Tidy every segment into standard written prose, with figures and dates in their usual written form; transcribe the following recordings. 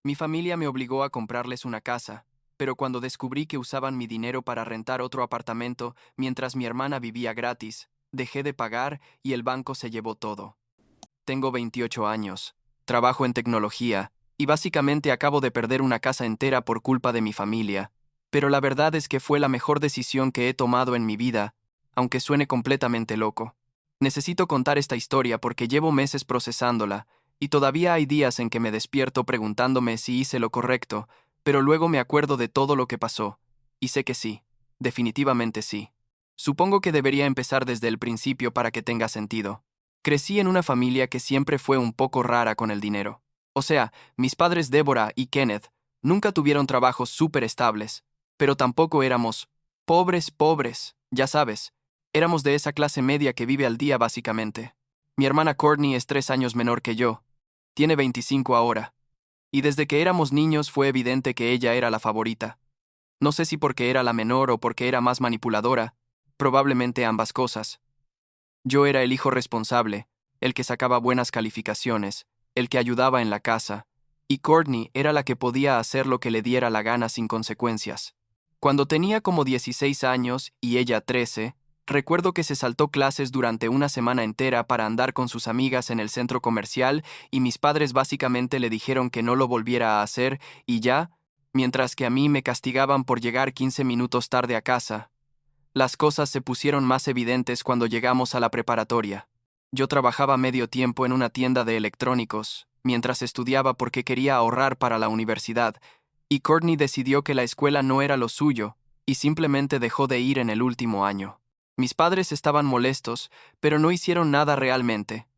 Mi familia me obligó a comprarles una casa, pero cuando descubrí que usaban mi dinero para rentar otro apartamento mientras mi hermana vivía gratis, dejé de pagar y el banco se llevó todo. Tengo 28 años, trabajo en tecnología y básicamente acabo de perder una casa entera por culpa de mi familia, pero la verdad es que fue la mejor decisión que he tomado en mi vida, aunque suene completamente loco. Necesito contar esta historia porque llevo meses procesándola, y todavía hay días en que me despierto preguntándome si hice lo correcto, pero luego me acuerdo de todo lo que pasó, y sé que sí, definitivamente sí. Supongo que debería empezar desde el principio para que tenga sentido. Crecí en una familia que siempre fue un poco rara con el dinero. O sea, mis padres Deborah y Kenneth nunca tuvieron trabajos súper estables, pero tampoco éramos pobres, ya sabes. Éramos de esa clase media que vive al día básicamente. Mi hermana Courtney es 3 años menor que yo. Tiene 25 ahora. Y desde que éramos niños fue evidente que ella era la favorita. No sé si porque era la menor o porque era más manipuladora, probablemente ambas cosas. Yo era el hijo responsable, el que sacaba buenas calificaciones, el que ayudaba en la casa, y Courtney era la que podía hacer lo que le diera la gana sin consecuencias. Cuando tenía como 16 años y ella 13, recuerdo que se saltó clases durante una semana entera para andar con sus amigas en el centro comercial y mis padres básicamente le dijeron que no lo volviera a hacer y ya, mientras que a mí me castigaban por llegar 15 minutos tarde a casa. Las cosas se pusieron más evidentes cuando llegamos a la preparatoria. Yo trabajaba medio tiempo en una tienda de electrónicos, mientras estudiaba porque quería ahorrar para la universidad, y Courtney decidió que la escuela no era lo suyo, y simplemente dejó de ir en el último año. Mis padres estaban molestos, pero no hicieron nada realmente.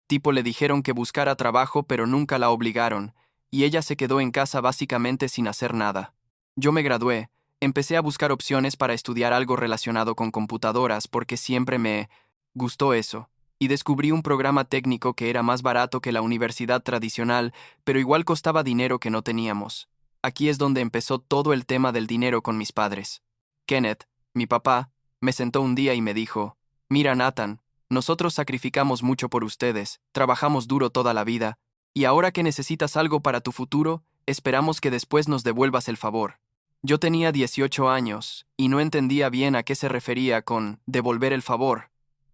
Tipo le dijeron que buscara trabajo, pero nunca la obligaron, y ella se quedó en casa básicamente sin hacer nada. Yo me gradué. Empecé a buscar opciones para estudiar algo relacionado con computadoras porque siempre me gustó eso, y descubrí un programa técnico que era más barato que la universidad tradicional, pero igual costaba dinero que no teníamos. Aquí es donde empezó todo el tema del dinero con mis padres. Kenneth, mi papá, me sentó un día y me dijo, «Mira, Nathan, nosotros sacrificamos mucho por ustedes, trabajamos duro toda la vida, y ahora que necesitas algo para tu futuro, esperamos que después nos devuelvas el favor». Yo tenía 18 años y no entendía bien a qué se refería con devolver el favor,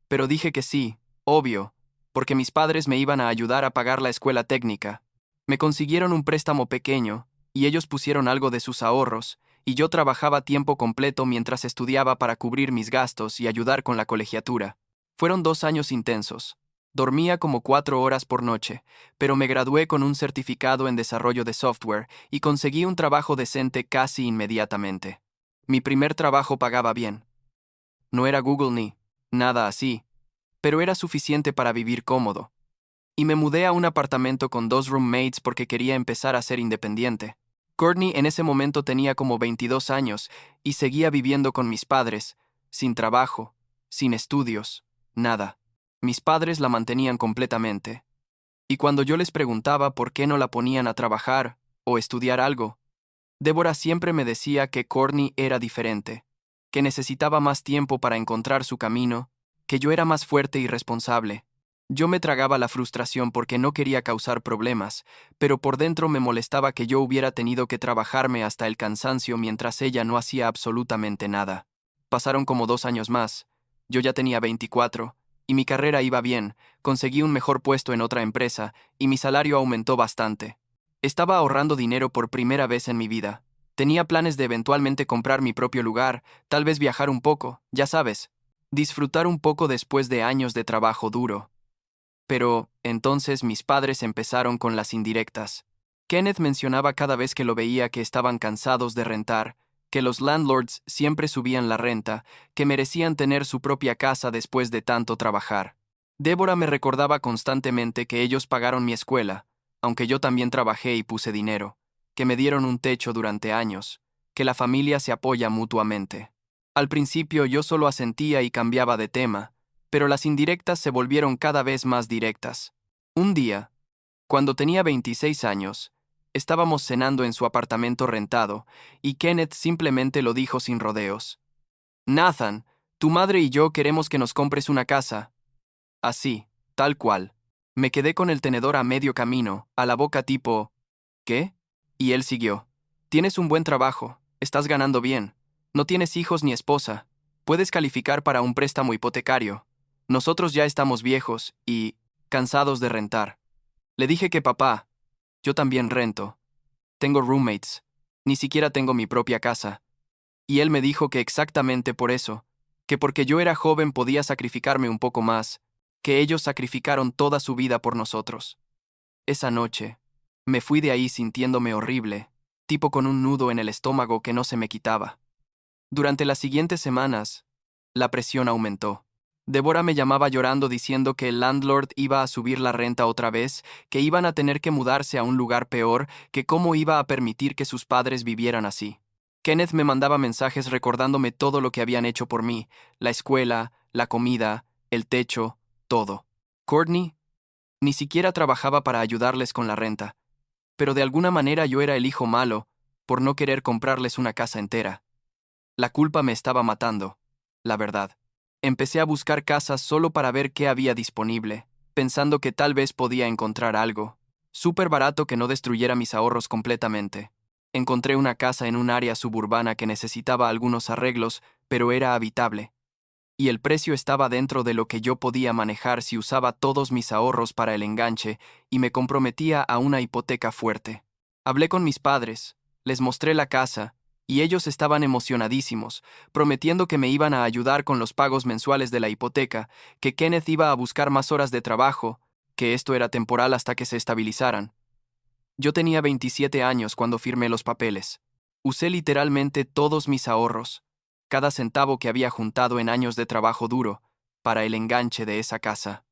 pero dije que sí, obvio, porque mis padres me iban a ayudar a pagar la escuela técnica. Me consiguieron un préstamo pequeño y ellos pusieron algo de sus ahorros, y yo trabajaba tiempo completo mientras estudiaba para cubrir mis gastos y ayudar con la colegiatura. Fueron 2 años intensos. Dormía como 4 horas por noche, pero me gradué con un certificado en desarrollo de software y conseguí un trabajo decente casi inmediatamente. Mi primer trabajo pagaba bien. No era Google ni nada así, pero era suficiente para vivir cómodo. Y me mudé a un apartamento con 2 roommates porque quería empezar a ser independiente. Courtney en ese momento tenía como 22 años y seguía viviendo con mis padres, sin trabajo, sin estudios, nada. Mis padres la mantenían completamente. Y cuando yo les preguntaba por qué no la ponían a trabajar o estudiar algo, Débora siempre me decía que Courtney era diferente, que necesitaba más tiempo para encontrar su camino, que yo era más fuerte y responsable. Yo me tragaba la frustración porque no quería causar problemas, pero por dentro me molestaba que yo hubiera tenido que trabajarme hasta el cansancio mientras ella no hacía absolutamente nada. Pasaron como 2 años más. Yo ya tenía 24, y mi carrera iba bien, conseguí un mejor puesto en otra empresa, y mi salario aumentó bastante. Estaba ahorrando dinero por primera vez en mi vida. Tenía planes de eventualmente comprar mi propio lugar, tal vez viajar un poco, ya sabes, disfrutar un poco después de años de trabajo duro. Pero, entonces mis padres empezaron con las indirectas. Kenneth mencionaba cada vez que lo veía que estaban cansados de rentar, que los landlords siempre subían la renta, que merecían tener su propia casa después de tanto trabajar. Débora me recordaba constantemente que ellos pagaron mi escuela, aunque yo también trabajé y puse dinero, que me dieron un techo durante años, que la familia se apoya mutuamente. Al principio yo solo asentía y cambiaba de tema, pero las indirectas se volvieron cada vez más directas. Un día, cuando tenía 26 años, estábamos cenando en su apartamento rentado, y Kenneth simplemente lo dijo sin rodeos. «Nathan, tu madre y yo queremos que nos compres una casa». Así, tal cual. Me quedé con el tenedor a medio camino, a la boca tipo, ¿qué? Y él siguió. Tienes un buen trabajo, estás ganando bien, no tienes hijos ni esposa, puedes calificar para un préstamo hipotecario. Nosotros ya estamos viejos y cansados de rentar. Le dije que papá, yo también rento. Tengo roommates. Ni siquiera tengo mi propia casa. Y él me dijo que exactamente por eso, que porque yo era joven podía sacrificarme un poco más, que ellos sacrificaron toda su vida por nosotros. Esa noche, me fui de ahí sintiéndome horrible, tipo con un nudo en el estómago que no se me quitaba. Durante las siguientes semanas, la presión aumentó. Débora me llamaba llorando diciendo que el landlord iba a subir la renta otra vez, que iban a tener que mudarse a un lugar peor, que cómo iba a permitir que sus padres vivieran así. Kenneth me mandaba mensajes recordándome todo lo que habían hecho por mí, la escuela, la comida, el techo, todo. Courtney ni siquiera trabajaba para ayudarles con la renta, pero de alguna manera yo era el hijo malo, por no querer comprarles una casa entera. La culpa me estaba matando, la verdad. Empecé a buscar casas solo para ver qué había disponible, pensando que tal vez podía encontrar algo, súper barato que no destruyera mis ahorros completamente. Encontré una casa en un área suburbana que necesitaba algunos arreglos, pero era habitable. Y el precio estaba dentro de lo que yo podía manejar si usaba todos mis ahorros para el enganche y me comprometía a una hipoteca fuerte. Hablé con mis padres, les mostré la casa, y ellos estaban emocionadísimos, prometiendo que me iban a ayudar con los pagos mensuales de la hipoteca, que Kenneth iba a buscar más horas de trabajo, que esto era temporal hasta que se estabilizaran. Yo tenía 27 años cuando firmé los papeles. Usé literalmente todos mis ahorros, cada centavo que había juntado en años de trabajo duro, para el enganche de esa casa.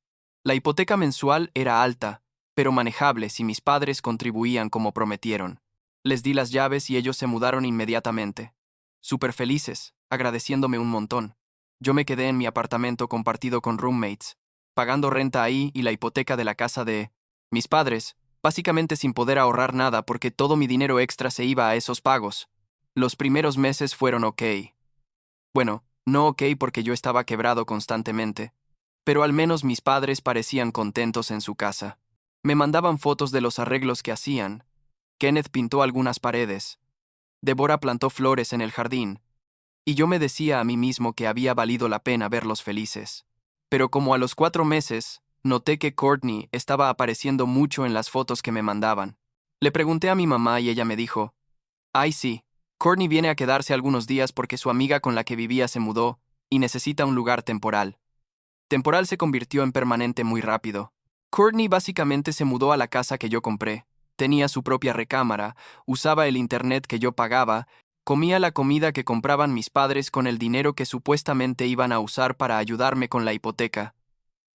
La hipoteca mensual era alta, pero manejable si mis padres contribuían como prometieron. Les di las llaves y ellos se mudaron inmediatamente. Súper felices, agradeciéndome un montón. Yo me quedé en mi apartamento compartido con roommates, pagando renta ahí y la hipoteca de la casa de mis padres, básicamente sin poder ahorrar nada porque todo mi dinero extra se iba a esos pagos. Los primeros meses fueron ok. Bueno, no ok porque yo estaba quebrado constantemente, pero al menos mis padres parecían contentos en su casa. Me mandaban fotos de los arreglos que hacían. Kenneth pintó algunas paredes. Débora plantó flores en el jardín. Y yo me decía a mí mismo que había valido la pena verlos felices. Pero como a los 4 meses, noté que Courtney estaba apareciendo mucho en las fotos que me mandaban. Le pregunté a mi mamá y ella me dijo, ay sí, Courtney viene a quedarse algunos días porque su amiga con la que vivía se mudó y necesita un lugar temporal. Temporal se convirtió en permanente muy rápido. Courtney básicamente se mudó a la casa que yo compré. Tenía su propia recámara, usaba el internet que yo pagaba, comía la comida que compraban mis padres con el dinero que supuestamente iban a usar para ayudarme con la hipoteca.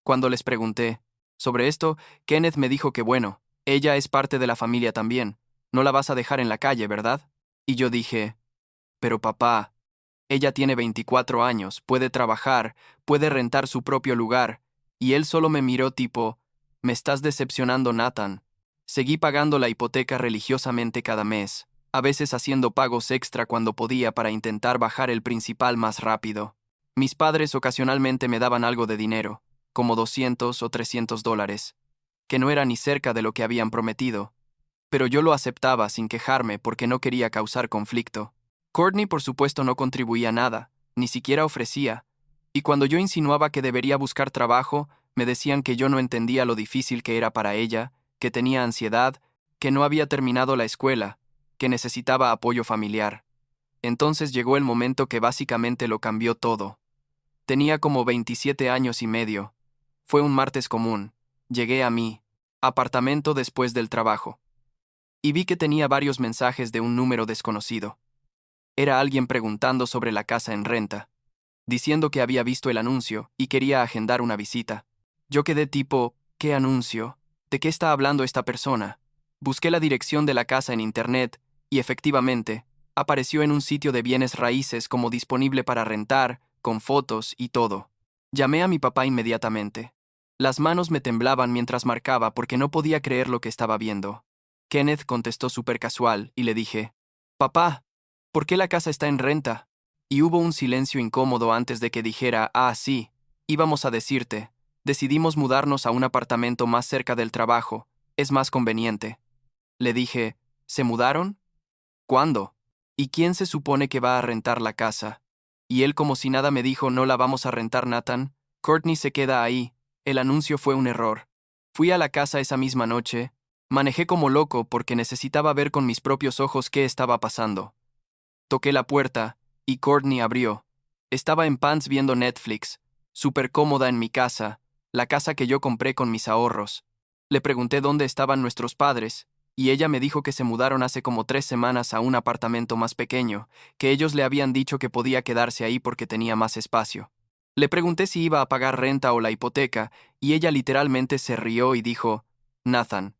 Cuando les pregunté sobre esto, Kenneth me dijo que bueno, ella es parte de la familia también. No la vas a dejar en la calle, ¿verdad? Y yo dije, pero papá, ella tiene 24 años, puede trabajar, puede rentar su propio lugar. Y él solo me miró tipo, me estás decepcionando, Nathan. Seguí pagando la hipoteca religiosamente cada mes, a veces haciendo pagos extra cuando podía para intentar bajar el principal más rápido. Mis padres ocasionalmente me daban algo de dinero, como 200 o $300, que no era ni cerca de lo que habían prometido, pero yo lo aceptaba sin quejarme porque no quería causar conflicto. Courtney, por supuesto, no contribuía nada, ni siquiera ofrecía, y cuando yo insinuaba que debería buscar trabajo, me decían que yo no entendía lo difícil que era para ella, que tenía ansiedad, que no había terminado la escuela, que necesitaba apoyo familiar. Entonces llegó el momento que básicamente lo cambió todo. Tenía como 27 años y medio. Fue un martes común. Llegué a mi apartamento después del trabajo. Y vi que tenía varios mensajes de un número desconocido. Era alguien preguntando sobre la casa en renta, diciendo que había visto el anuncio y quería agendar una visita. Yo quedé tipo, ¿qué anuncio? ¿De qué está hablando esta persona? Busqué la dirección de la casa en internet y efectivamente, apareció en un sitio de bienes raíces como disponible para rentar, con fotos y todo. Llamé a mi papá inmediatamente. Las manos me temblaban mientras marcaba porque no podía creer lo que estaba viendo. Kenneth contestó súper casual y le dije, papá, ¿por qué la casa está en renta? Y hubo un silencio incómodo antes de que dijera, ah, sí, íbamos a decirte, decidimos mudarnos a un apartamento más cerca del trabajo, es más conveniente. Le dije, ¿Se mudaron? ¿Cuándo? ¿Y quién se supone que va a rentar la casa? Y él como si nada me dijo, no la vamos a rentar, Nathan. Courtney se queda ahí. El anuncio fue un error. Fui a la casa esa misma noche. Manejé como loco porque necesitaba ver con mis propios ojos qué estaba pasando. Toqué la puerta, y Courtney abrió. Estaba en pants viendo Netflix, súper cómoda en mi casa, la casa que yo compré con mis ahorros. Le pregunté dónde estaban nuestros padres, y ella me dijo que se mudaron hace como 3 semanas a un apartamento más pequeño, que ellos le habían dicho que podía quedarse ahí porque tenía más espacio. Le pregunté si iba a pagar renta o la hipoteca, y ella literalmente se rió y dijo, Nathan,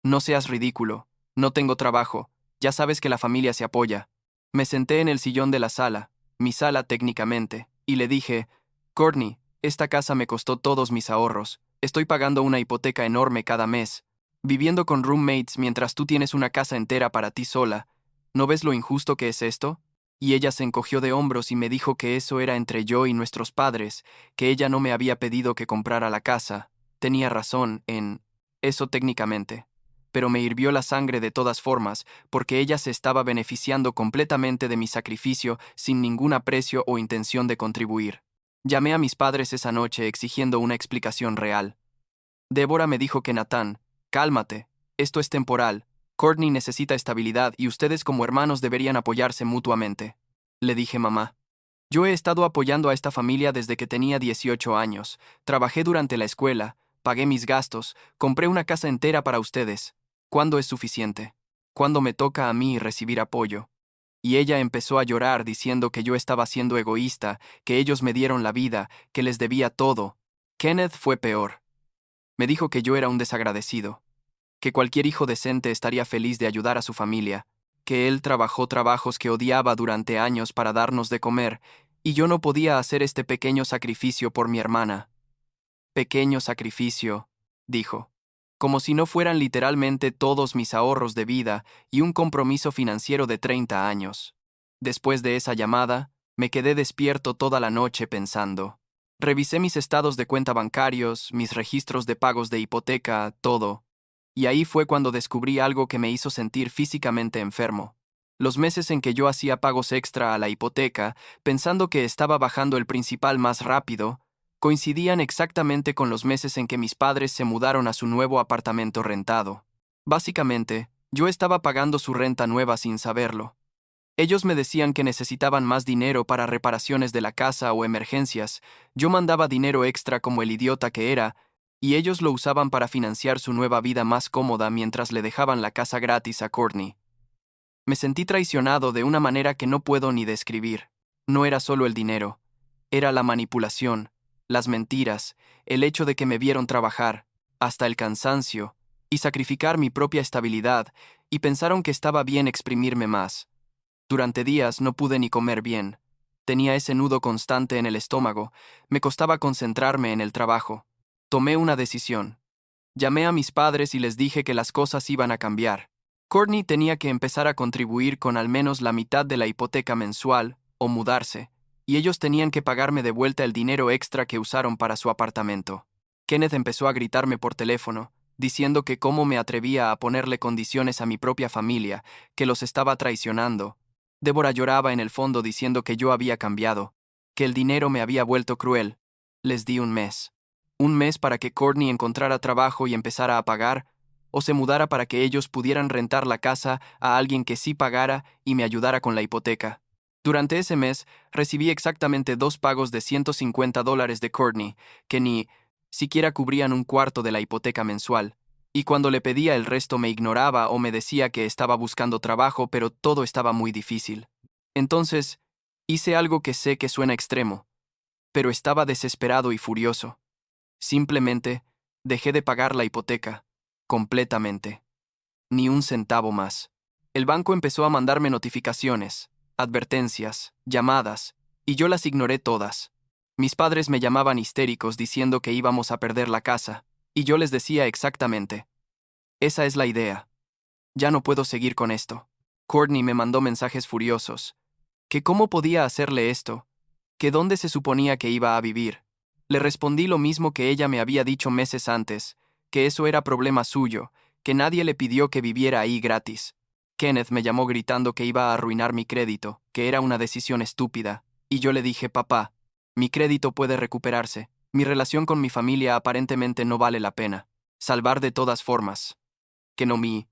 no seas ridículo, no tengo trabajo, ya sabes que la familia se apoya. Me senté en el sillón de la sala, mi sala técnicamente, y le dije, Courtney, esta casa me costó todos mis ahorros, estoy pagando una hipoteca enorme cada mes, viviendo con roommates mientras tú tienes una casa entera para ti sola. ¿No ves lo injusto que es esto? Y ella se encogió de hombros y me dijo que eso era entre yo y nuestros padres, que ella no me había pedido que comprara la casa. Tenía razón en eso técnicamente. Pero me hirvió la sangre de todas formas, porque ella se estaba beneficiando completamente de mi sacrificio sin ningún aprecio o intención de contribuir. Llamé a mis padres esa noche exigiendo una explicación real. Débora me dijo que Nathan, cálmate, esto es temporal, Courtney necesita estabilidad y ustedes como hermanos deberían apoyarse mutuamente. Le dije mamá. Yo he estado apoyando a esta familia desde que tenía 18 años, trabajé durante la escuela, pagué mis gastos, compré una casa entera para ustedes. ¿Cuándo es suficiente? ¿Cuándo me toca a mí recibir apoyo? Y ella empezó a llorar diciendo que yo estaba siendo egoísta, que ellos me dieron la vida, que les debía todo. Kenneth fue peor. Me dijo que yo era un desagradecido, que cualquier hijo decente estaría feliz de ayudar a su familia, que él trabajó trabajos que odiaba durante años para darnos de comer, y yo no podía hacer este pequeño sacrificio por mi hermana. Pequeño sacrificio, dijo, como si no fueran literalmente todos mis ahorros de vida y un compromiso financiero de 30 años. Después de esa llamada, me quedé despierto toda la noche pensando. Revisé mis estados de cuenta bancarios, mis registros de pagos de hipoteca, todo. Y ahí fue cuando descubrí algo que me hizo sentir físicamente enfermo. Los meses en que yo hacía pagos extra a la hipoteca, pensando que estaba bajando el principal más rápido, coincidían exactamente con los meses en que mis padres se mudaron a su nuevo apartamento rentado. Básicamente, yo estaba pagando su renta nueva sin saberlo. Ellos me decían que necesitaban más dinero para reparaciones de la casa o emergencias, yo mandaba dinero extra como el idiota que era, y ellos lo usaban para financiar su nueva vida más cómoda mientras le dejaban la casa gratis a Courtney. Me sentí traicionado de una manera que no puedo ni describir. No era solo el dinero, era la manipulación, las mentiras, el hecho de que me vieron trabajar, hasta el cansancio, y sacrificar mi propia estabilidad, y pensaron que estaba bien exprimirme más. Durante días no pude ni comer bien. Tenía ese nudo constante en el estómago, me costaba concentrarme en el trabajo. Tomé una decisión. Llamé a mis padres y les dije que las cosas iban a cambiar. Courtney tenía que empezar a contribuir con al menos la mitad de la hipoteca mensual, o mudarse, y ellos tenían que pagarme de vuelta el dinero extra que usaron para su apartamento. Kenneth empezó a gritarme por teléfono, diciendo que cómo me atrevía a ponerle condiciones a mi propia familia, que los estaba traicionando. Débora lloraba en el fondo diciendo que yo había cambiado, que el dinero me había vuelto cruel. Les di un mes. Un mes para que Courtney encontrara trabajo y empezara a pagar, o se mudara para que ellos pudieran rentar la casa a alguien que sí pagara y me ayudara con la hipoteca. Durante ese mes, recibí exactamente 2 pagos de $150 de Courtney, que ni siquiera cubrían un cuarto de la hipoteca mensual. Y cuando le pedía el resto me ignoraba o me decía que estaba buscando trabajo, pero todo estaba muy difícil. Entonces, hice algo que sé que suena extremo, pero estaba desesperado y furioso. Simplemente, dejé de pagar la hipoteca, completamente. Ni un centavo más. El banco empezó a mandarme notificaciones, advertencias, llamadas, y yo las ignoré todas. Mis padres me llamaban histéricos diciendo que íbamos a perder la casa, y yo les decía exactamente. Esa es la idea. Ya no puedo seguir con esto. Courtney me mandó mensajes furiosos. Que cómo podía hacerle esto, que dónde se suponía que iba a vivir. Le respondí lo mismo que ella me había dicho meses antes, que eso era problema suyo, que nadie le pidió que viviera ahí gratis. Kenneth me llamó gritando que iba a arruinar mi crédito, que era una decisión estúpida, y yo le dije, papá, mi crédito puede recuperarse, mi relación con mi familia aparentemente no vale la pena, salvar de todas formas. Que no mi...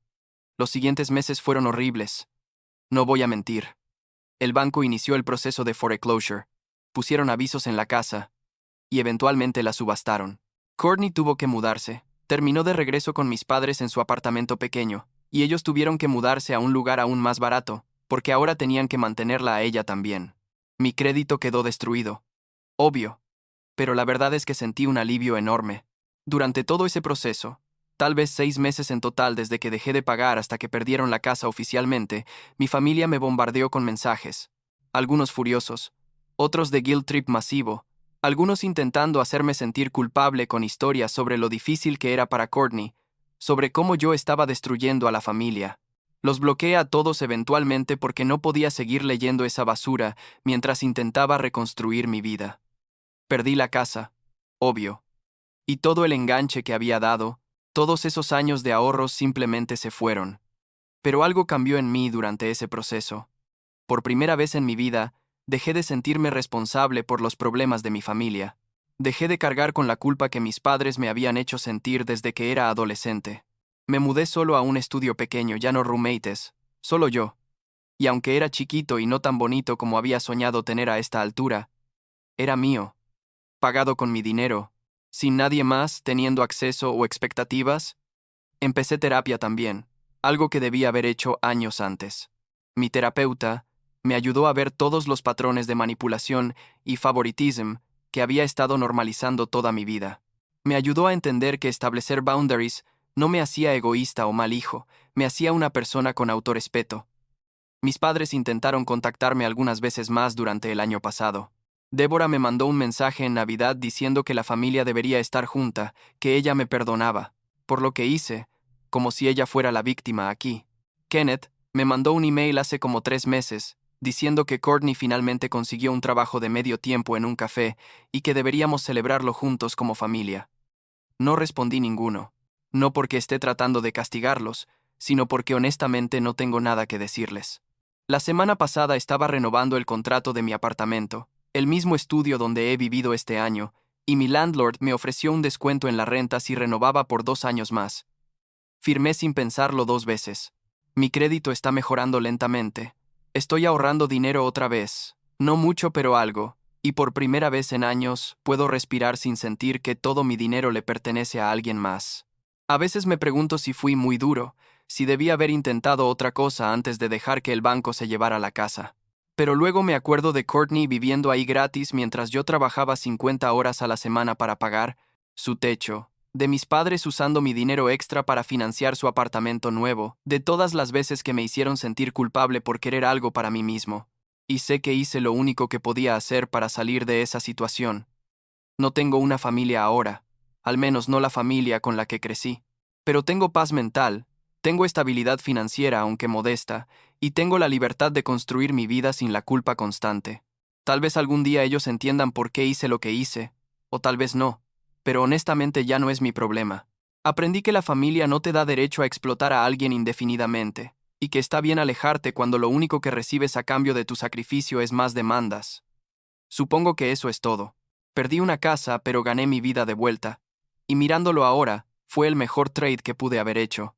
Los siguientes meses fueron horribles. No voy a mentir. El banco inició el proceso de foreclosure, pusieron avisos en la casa, y eventualmente la subastaron. Courtney tuvo que mudarse, terminó de regreso con mis padres en su apartamento pequeño, y ellos tuvieron que mudarse a un lugar aún más barato, porque ahora tenían que mantenerla a ella también. Mi crédito quedó destruido. Obvio. Pero la verdad es que sentí un alivio enorme. Durante todo ese proceso, tal vez 6 meses en total desde que dejé de pagar hasta que perdieron la casa oficialmente, mi familia me bombardeó con mensajes. Algunos furiosos, otros de guilt trip masivo, algunos intentando hacerme sentir culpable con historias sobre lo difícil que era para Courtney, sobre cómo yo estaba destruyendo a la familia. Los bloqueé a todos eventualmente porque no podía seguir leyendo esa basura mientras intentaba reconstruir mi vida. Perdí la casa, obvio. Y todo el enganche que había dado, todos esos años de ahorros simplemente se fueron. Pero algo cambió en mí durante ese proceso. Por primera vez en mi vida, dejé de sentirme responsable por los problemas de mi familia. Dejé de cargar con la culpa que mis padres me habían hecho sentir desde que era adolescente. Me mudé solo a un estudio pequeño, ya no roommates, solo yo. Y aunque era chiquito y no tan bonito como había soñado tener a esta altura, era mío, pagado con mi dinero, sin nadie más teniendo acceso o expectativas. Empecé terapia también, algo que debía haber hecho años antes. Mi terapeuta me ayudó a ver todos los patrones de manipulación y favoritism que había estado normalizando toda mi vida. Me ayudó a entender que establecer boundaries no me hacía egoísta o mal hijo, me hacía una persona con autorrespeto. Mis padres intentaron contactarme algunas veces más durante el año pasado. Débora me mandó un mensaje en Navidad diciendo que la familia debería estar junta, que ella me perdonaba, por lo que hice, como si ella fuera la víctima aquí. Kenneth me mandó un email hace como 3 meses, diciendo que Courtney finalmente consiguió un trabajo de medio tiempo en un café y que deberíamos celebrarlo juntos como familia. No respondí ninguno, no porque esté tratando de castigarlos, sino porque honestamente no tengo nada que decirles. La semana pasada estaba renovando el contrato de mi apartamento, el mismo estudio donde he vivido este año, y mi landlord me ofreció un descuento en la renta si renovaba por 2 años más. Firmé sin pensarlo 2 veces. Mi crédito está mejorando lentamente. Estoy ahorrando dinero otra vez, no mucho pero algo, y por primera vez en años puedo respirar sin sentir que todo mi dinero le pertenece a alguien más. A veces me pregunto si fui muy duro, si debí haber intentado otra cosa antes de dejar que el banco se llevara la casa. Pero luego me acuerdo de Courtney viviendo ahí gratis mientras yo trabajaba 50 horas a la semana para pagar su techo, de mis padres usando mi dinero extra para financiar su apartamento nuevo, de todas las veces que me hicieron sentir culpable por querer algo para mí mismo. Y sé que hice lo único que podía hacer para salir de esa situación. No tengo una familia ahora, al menos no la familia con la que crecí. Pero tengo paz mental, tengo estabilidad financiera aunque modesta, y tengo la libertad de construir mi vida sin la culpa constante. Tal vez algún día ellos entiendan por qué hice lo que hice, o tal vez no, pero honestamente ya no es mi problema. Aprendí que la familia no te da derecho a explotar a alguien indefinidamente, y que está bien alejarte cuando lo único que recibes a cambio de tu sacrificio es más demandas. Supongo que eso es todo. Perdí una casa, pero gané mi vida de vuelta. Y mirándolo ahora, fue el mejor trade que pude haber hecho.